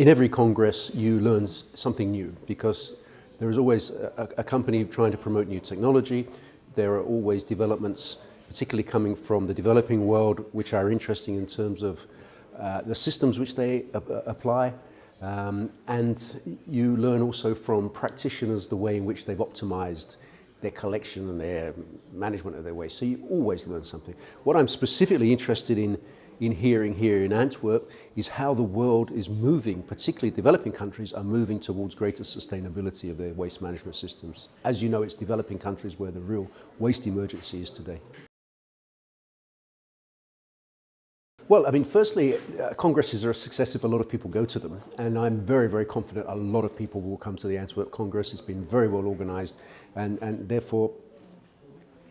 In every Congress, you learn something new because there is always a company trying to promote new technology. There are always developments, particularly coming from the developing world, which are interesting in terms of the systems which they apply. And you learn also from practitioners the way in which they've optimized their collection and their management of their waste. So you always learn something. What I'm specifically interested in hearing here in Antwerp is how the world is moving, particularly developing countries are moving towards greater sustainability of their waste management systems. As you know, it's developing countries where the real waste emergency is today. Well, I mean, firstly, congresses are a success if a lot of people go to them. And I'm very, very confident a lot of people will come to the Antwerp Congress. It's been very well organized. And therefore,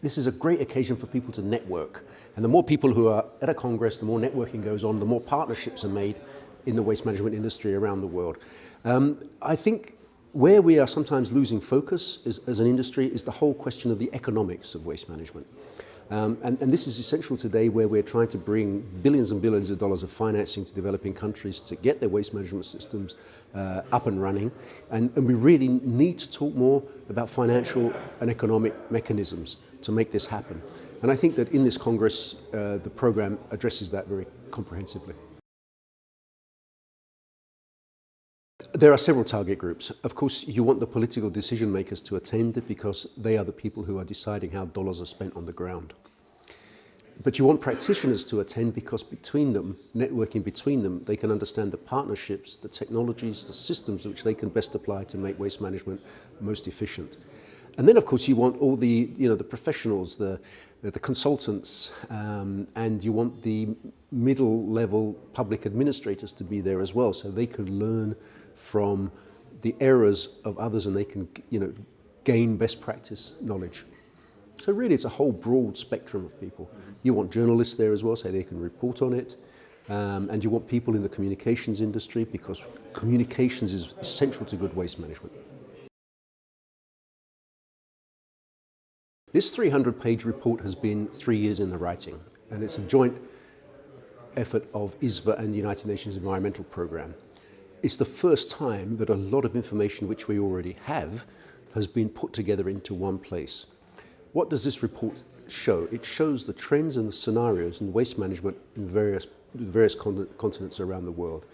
this is a great occasion for people to network. And the more people who are at a Congress, the more networking goes on, the more partnerships are made in the waste management industry around the world. I think where we are sometimes losing focus as an industry is the whole question of the economics of waste management. And this is essential today where we're trying to bring billions and billions of dollars of financing to developing countries to get their waste management systems up and running. And we really need to talk more about financial and economic mechanisms to make this happen. And I think that in this Congress, the program addresses that very comprehensively. There are several target groups. Of course, you want the political decision makers to attend because they are the people who are deciding how dollars are spent on the ground. But you want practitioners to attend because between them, networking between them, they can understand the partnerships, the technologies, the systems which they can best apply to make waste management most efficient. And then, of course, you want all the, the professionals, the consultants, and you want the middle-level public administrators to be there as well, so they can learn from the errors of others and they can, gain best practice knowledge. So really, it's a whole broad spectrum of people. You want journalists there as well, so they can report on it. And you want people in the communications industry because communications is essential to good waste management. This 300-page report has been 3 years in the writing, and it's a joint effort of ISWA and the United Nations Environmental Programme. It's the first time that a lot of information which we already have has been put together into one place. What does this report show? It shows the trends and the scenarios in waste management in various continents around the world,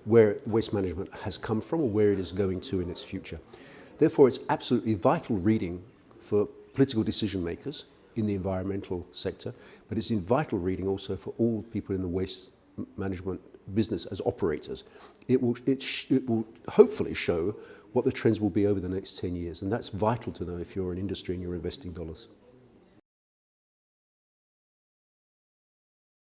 where waste management has come from or where it is going to in its future. Therefore, it's absolutely vital reading for political decision makers in the environmental sector, but it's in vital reading also for all people in the waste management business as operators. It will hopefully show what the trends will be over the next 10 years, and that's vital to know if you're an industry and you're investing dollars.